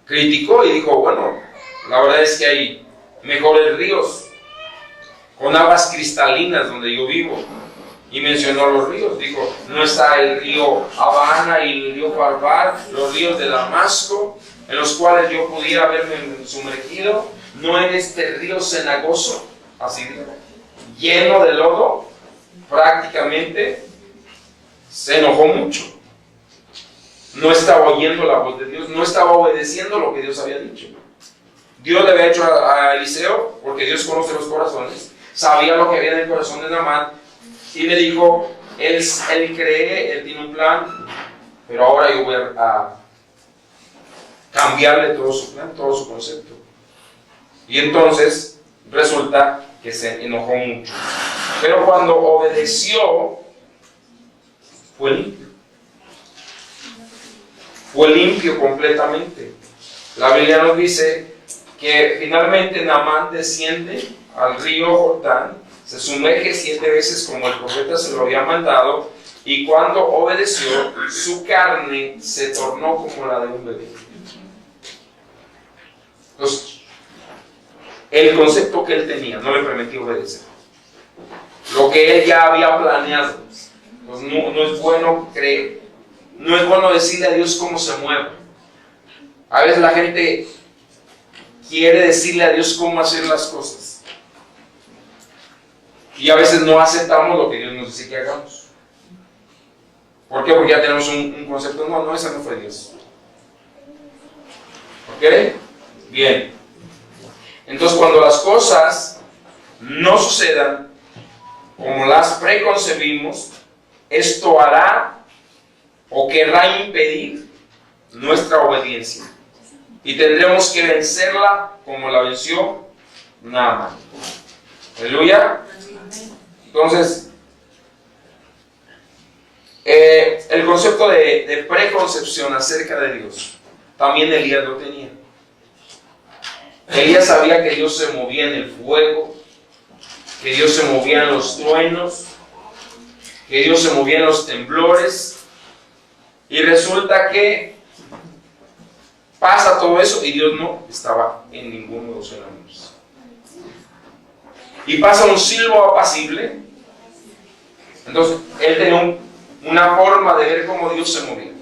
Criticó y dijo: bueno, la verdad es que hay mejores ríos con aguas cristalinas donde yo vivo. Y mencionó los ríos. Dijo: no está el río Habana y el río Farbar, los ríos de Damasco. en los cuales yo pudiera haberme sumergido, no en este río cenagoso, así lleno de lodo, prácticamente se enojó mucho. No estaba oyendo la voz de Dios, no estaba obedeciendo lo que Dios había dicho. Dios le había hecho a Eliseo, porque Dios conoce los corazones, sabía lo que había en el corazón de Naamán, y le dijo, él cree, él tiene un plan, pero ahora yo voy a cambiarle todo su plan, todo su concepto. Y entonces resulta que se enojó mucho. Pero cuando obedeció, fue limpio. Fue limpio completamente. La Biblia nos dice que finalmente Naamán desciende al río Jordán, se sumerge 7 veces como el profeta se lo había mandado, y cuando obedeció, su carne se tornó como la de un bebé. Entonces, el concepto que él tenía no le permitía obedecer. Lo que él ya había planeado. Pues no es bueno creer, no es bueno decirle a Dios cómo se mueve. A veces la gente quiere decirle a Dios cómo hacer las cosas. Y a veces no aceptamos lo que Dios nos dice que hagamos. ¿Por qué? Porque ya tenemos un concepto, no, ese no fue Dios. ¿Ok? Bien. Entonces, cuando las cosas no sucedan como las preconcebimos, esto hará o querrá impedir nuestra obediencia. Y tendremos que vencerla como la venció Naamán. Aleluya. Entonces, el concepto de preconcepción acerca de Dios, también Elías lo tenía. Elías sabía que Dios se movía en el fuego, que Dios se movía en los truenos, que Dios se movía en los temblores, y resulta que pasa todo eso y Dios no estaba en ninguno de los fenómenos. Y pasa un silbo apacible. Entonces, él tenía una forma de ver cómo Dios se movía.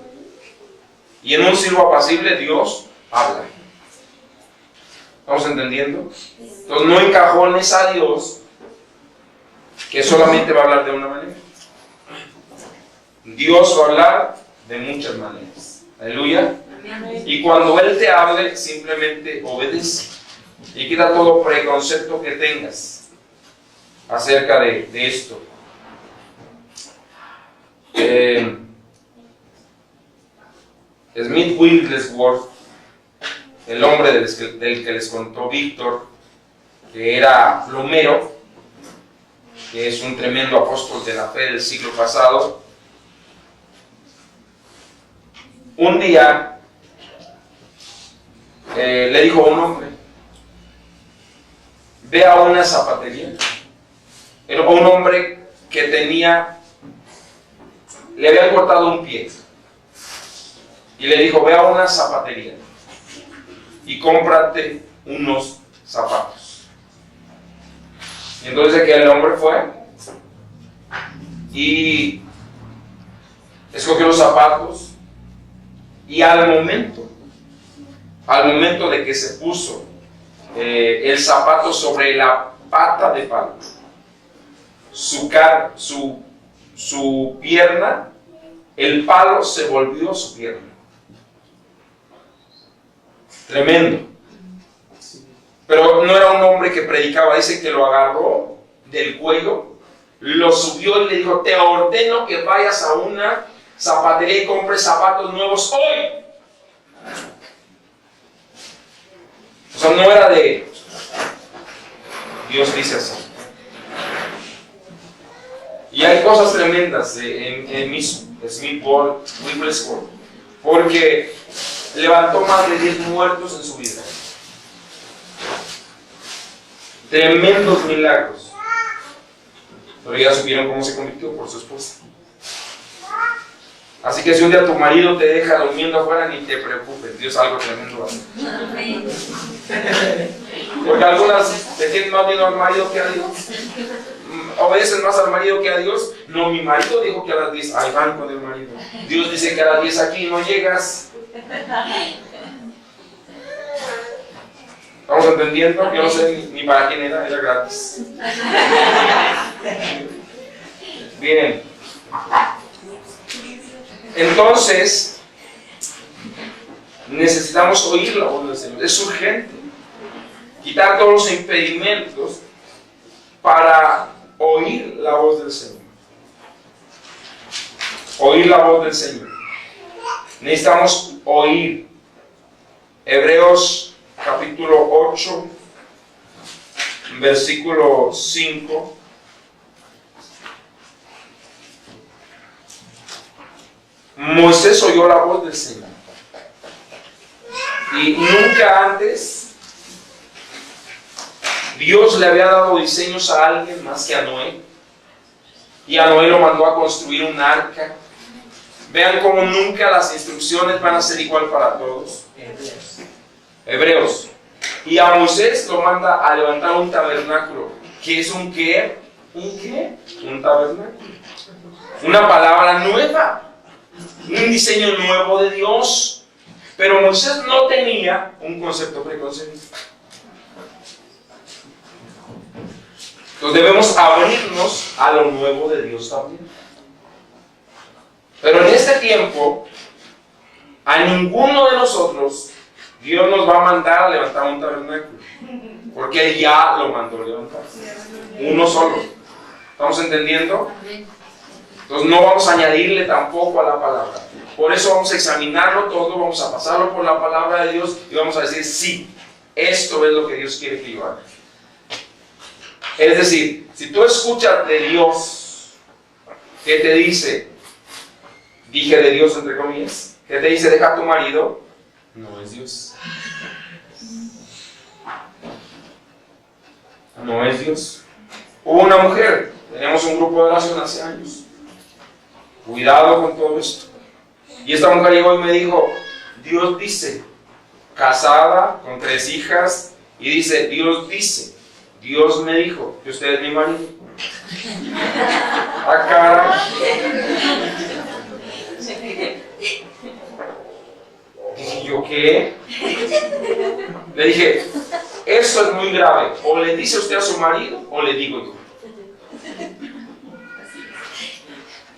Y en un silbo apacible Dios habla. ¿Estamos entendiendo? Entonces no encajones a Dios que solamente va a hablar de una manera. Dios va a hablar de muchas maneras. Aleluya. Y cuando Él te hable, simplemente obedece. Y quita todo preconcepto que tengas acerca de esto. Smith Wigglesworth, el hombre del que les contó Víctor, que era plomero, que es un tremendo apóstol de la fe del siglo pasado, un día le dijo a un hombre: ve a una zapatería. Era un hombre que le habían cortado un pie, y le dijo: ve a una zapatería y cómprate unos zapatos. Y entonces aquel hombre fue y escogió los zapatos, y al momento de que se puso el zapato sobre la pata de palo, su pierna, el palo se volvió su pierna. Tremendo. Pero no era un hombre que predicaba, dice que lo agarró del cuello, lo subió y le dijo: te ordeno que vayas a una zapatería y compres zapatos nuevos hoy. O sea, no era de Dios dice así. Y hay cosas tremendas en Smith Wigglesworth, porque levantó más de 10 muertos en su vida. Tremendos milagros. Pero ya supieron cómo se convirtió por su esposa. Así que si un día tu marido te deja durmiendo afuera, ni te preocupes, Dios algo tremendo va a hacer. Porque algunas le tienen más miedo al marido que a Dios. Obedecen más al marido que a Dios. No, mi marido dijo que a las 10, ahí van con el marido. Dios dice que a las 10 aquí no llegas. ¿Estamos entendiendo? Yo no sé ni para quién era gratis. Bien. Entonces, necesitamos oír la voz del Señor. Es urgente. Quitar todos los impedimentos para oír la voz del Señor. Oír la voz del Señor. Necesitamos oír. Hebreos capítulo 8, versículo 5. Moisés oyó la voz del Señor. Y nunca antes Dios le había dado diseños a alguien más que a Noé. Y a Noé lo mandó a construir un arca. Vean cómo nunca las instrucciones van a ser igual para todos. Hebreos. Y a Moisés lo manda a levantar un tabernáculo. ¿Qué es un qué? ¿Un qué? Un tabernáculo. Una palabra nueva. Un diseño nuevo de Dios. Pero Moisés no tenía un concepto preconcebido. Entonces debemos abrirnos a lo nuevo de Dios también. Pero en este tiempo, a ninguno de nosotros Dios nos va a mandar a levantar un tabernáculo. Porque Él ya lo mandó a levantar. Uno solo. ¿Estamos entendiendo? Entonces no vamos a añadirle tampoco a la palabra. Por eso vamos a examinarlo todo, vamos a pasarlo por la palabra de Dios y vamos a decir, sí, esto es lo que Dios quiere que yo haga. Es decir, si tú escuchas de Dios, ¿qué te dice? Dije de Dios entre comillas. ¿Qué te dice? Deja a tu marido. No es Dios. No es Dios. Hubo una mujer, tenemos un grupo de oración hace años. Cuidado con todo esto. Y esta mujer llegó y me dijo, Dios dice, casada, con 3 hijas, y dice, Dios me dijo que usted es mi marido. ¡Ah, cara! Dije yo, ¿qué? Le dije, eso es muy grave. O le dice usted a su marido, o le digo yo.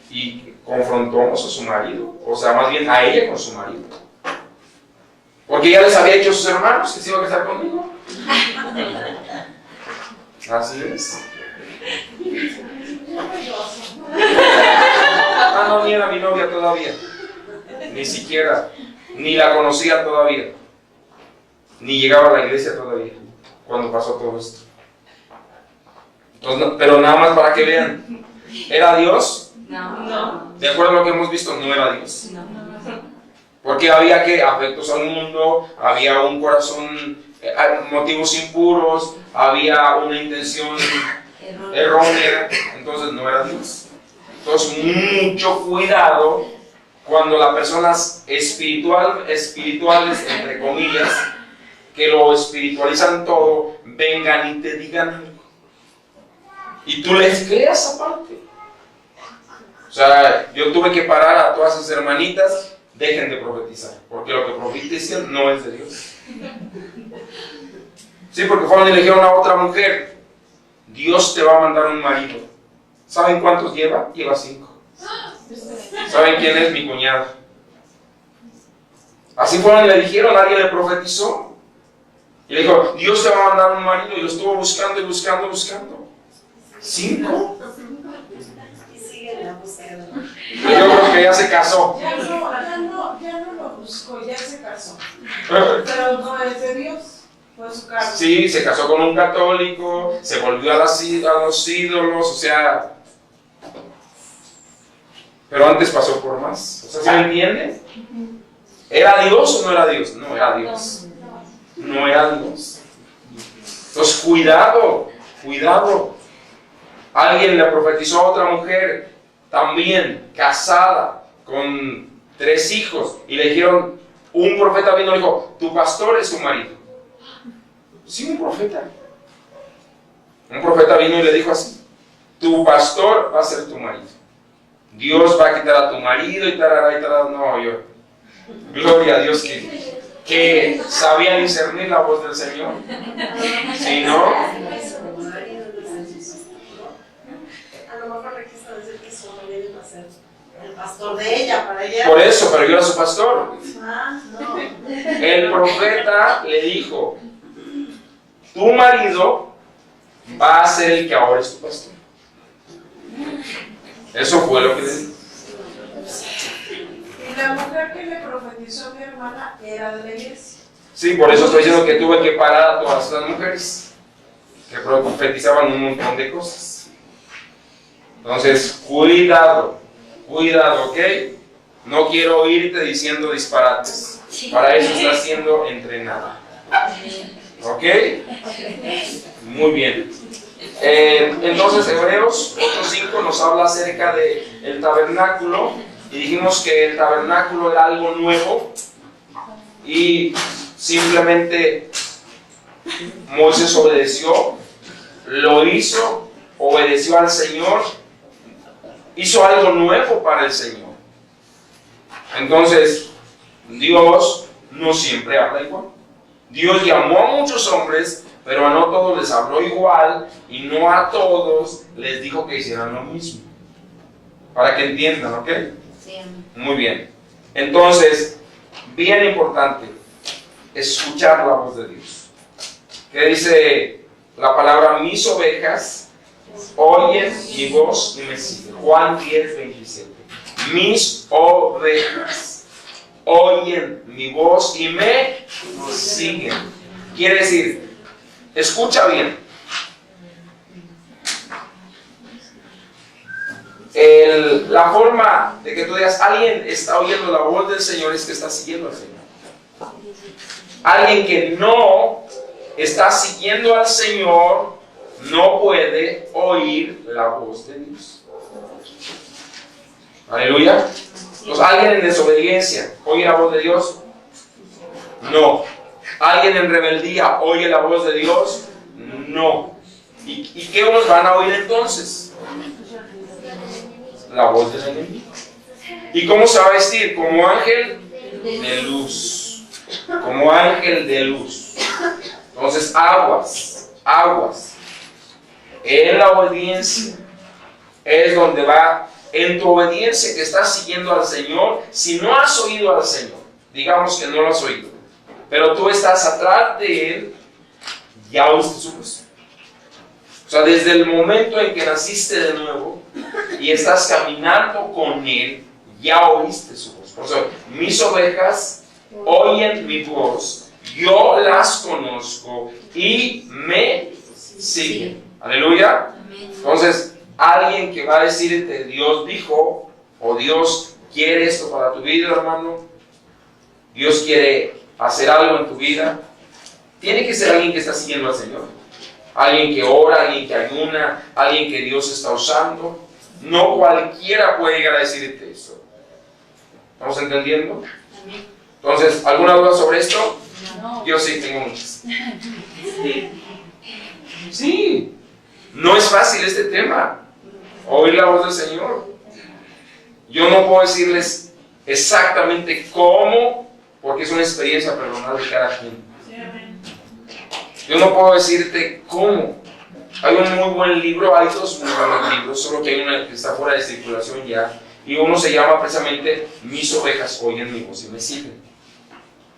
Y confrontamos a su marido, o sea, más bien a ella con su marido. Porque ya les había dicho a sus hermanos que se iba a casar conmigo. Así es. Ah, no, ni era mi novia todavía. Ni siquiera. Ni la conocía todavía. Ni llegaba a la iglesia todavía. Cuando pasó todo esto. Entonces, no, pero nada más para que vean. ¿Era Dios? No. De acuerdo a lo que hemos visto, no era Dios. No. Porque había que afectos al mundo, había un corazón, motivos impuros, había una intención errónea, entonces no era Dios. Entonces mucho cuidado cuando las personas espirituales, entre comillas, que lo espiritualizan todo, vengan y te digan algo. Y tú les creas aparte. O sea, yo tuve que parar a todas esas hermanitas, dejen de profetizar, porque lo que profetizan no es de Dios. Sí, porque fueron y le dijeron a otra mujer, Dios te va a mandar un marido. ¿Saben cuántos lleva? Lleva 5. ¿Saben quién es? Mi cuñada. Así fueron y le dijeron, nadie le profetizó. Y le dijo, Dios te va a mandar un marido, y lo estuvo buscando y buscando y buscando. 5. Yo creo que ya se casó. Ya no lo buscó, ya se casó. Pero no es de Dios, fue su cargo. Sí, se casó con un católico, se volvió a los ídolos, o sea. Pero antes pasó por más. O sea, ¿se me entiende? ¿Era Dios o no era Dios? No era Dios. No era Dios. Entonces, cuidado. Alguien le profetizó a otra mujer, también casada, con 3 hijos, y le dijeron, un profeta vino y le dijo, tu pastor es tu marido. Sí, un profeta. Un profeta vino y le dijo así, tu pastor va a ser tu marido. Dios va a quitar a tu marido y tal. No, yo. Gloria a Dios, que sabía discernir la voz del Señor. ¿Sí, no? A lo mejor le quiso decir que su novio iba a ser el pastor de ella para ella. Por eso, pero yo era su pastor. Ah, no. El profeta le dijo: tu marido va a ser el que ahora es tu pastor. Eso fue lo que le dijo. Y la mujer que le profetizó a mi hermana era de la iglesia. Sí, por eso estoy diciendo que tuve que parar a todas las mujeres que profetizaban un montón de cosas. Entonces, cuidado, ¿ok? No quiero oírte diciendo disparates. Para eso estás siendo entrenado. ¿Ok? Muy bien. Entonces, Hebreos 8:5 nos habla acerca del tabernáculo. Y dijimos que el tabernáculo era algo nuevo. Y simplemente Moisés obedeció, lo hizo, obedeció al Señor, hizo algo nuevo para el Señor. Entonces, Dios no siempre habla igual. Dios llamó a muchos hombres, pero a no todos les habló igual y no a todos les dijo que hicieran lo mismo. Para que entiendan, ¿ok? Sí. Muy bien. Entonces, bien importante, escuchar la voz de Dios. ¿Qué dice la palabra? Mis ovejas oyen mi voz y me siguen. Juan 10:27. Mis ovejas oyen mi voz y me siguen. Quiere decir, escucha bien. La forma de que tú digas, alguien está oyendo la voz del Señor, es que está siguiendo al Señor. Alguien que no está siguiendo al Señor no puede oír la voz de Dios. Aleluya. Entonces, ¿alguien en desobediencia oye la voz de Dios? No. ¿Alguien en rebeldía oye la voz de Dios? No. ¿Y qué nos van a oír entonces? La voz del enemigo. ¿Y cómo se va a vestir? Como ángel de luz. Como ángel de luz. Entonces, aguas. En la obediencia es donde va. En tu obediencia que estás siguiendo al Señor, si no has oído al Señor, digamos que no lo has oído, pero tú estás atrás de Él, ya oíste su voz. O sea, desde el momento en que naciste de nuevo y estás caminando con Él, ya oíste su voz. Por eso, mis ovejas oyen mi voz, yo las conozco y me siguen. Aleluya. Entonces, alguien que va a decirte, Dios dijo, o Dios quiere esto para tu vida, hermano, Dios quiere hacer algo en tu vida, tiene que ser alguien que está siguiendo al Señor. Alguien que ora, alguien que ayuna, alguien que Dios está usando. No cualquiera puede llegar a decirte eso. ¿Estamos entendiendo? Entonces, ¿alguna duda sobre esto? No. Yo sí tengo muchas. Sí. No es fácil este tema. Oír la voz del Señor. Yo no puedo decirles exactamente cómo, porque es una experiencia personal de cada quien. Yo no puedo decirte cómo. Hay un muy buen libro, hay dos muy buenos libros, solo que hay uno que está fuera de circulación ya, y uno se llama precisamente Mis ovejas oyen mi voz y me siguen.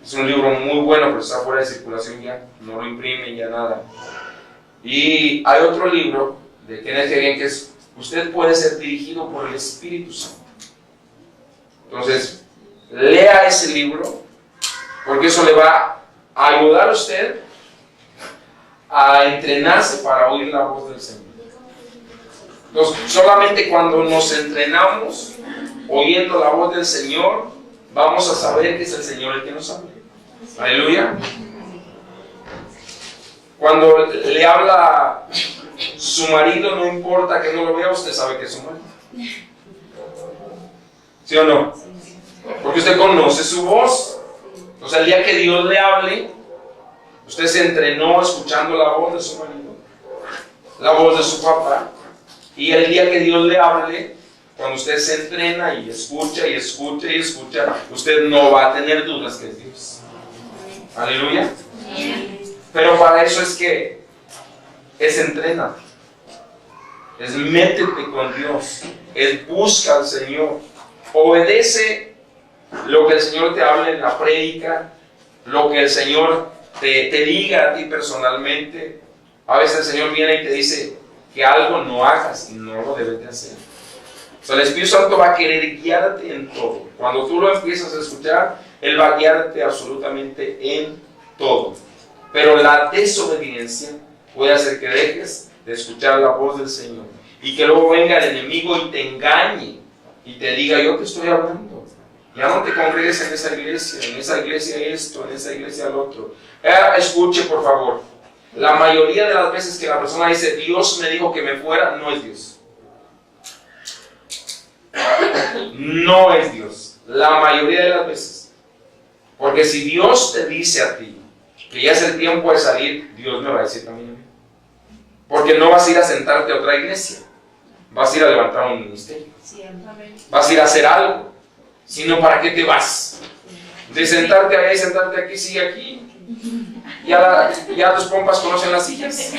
Es un libro muy bueno, pero está fuera de circulación ya, no lo imprimen ya nada. Y hay otro libro de Kenneth Hagin que es Usted puede ser dirigido por el Espíritu Santo. Entonces, lea ese libro, porque eso le va a ayudar a usted a entrenarse para oír la voz del Señor. Entonces, solamente cuando nos entrenamos oyendo la voz del Señor, vamos a saber que es el Señor el que nos habla. Aleluya. Cuando le habla su marido, no importa que no lo vea, usted sabe que es su marido. ¿Sí o no? Porque usted conoce su voz. Entonces, el día que Dios le hable, usted se entrenó escuchando la voz de su marido, la voz de su papá, y el día que Dios le hable, cuando usted se entrena y escucha y escucha y escucha, usted no va a tener dudas que es Dios. Aleluya. Pero para eso es entrénate, es métete con Dios, es busca al Señor, obedece lo que el Señor te habla en la prédica, lo que el Señor te diga a ti personalmente. A veces el Señor viene y te dice que algo no hagas y no lo debes de hacer. O sea, el Espíritu Santo va a querer guiarte en todo. Cuando tú lo empiezas a escuchar, Él va a guiarte absolutamente en todo. Pero la desobediencia puede hacer que dejes de escuchar la voz del Señor y que luego venga el enemigo y te engañe y te diga: yo te estoy hablando, ya no te congregues en esa iglesia esto, en esa iglesia lo otro. Escuche, por favor, la mayoría de las veces que la persona dice Dios me dijo que me fuera, no es Dios. No es Dios, la mayoría de las veces. Porque si Dios te dice a ti que ya es el tiempo de salir, Dios me va a decir también a mí. Porque no vas a ir a sentarte a otra iglesia, vas a ir a levantar un ministerio, vas a ir a hacer algo, sino ¿para qué te vas? De sentarte allá y sentarte aquí, sigue aquí. Ya tus pompas conocen las sillas.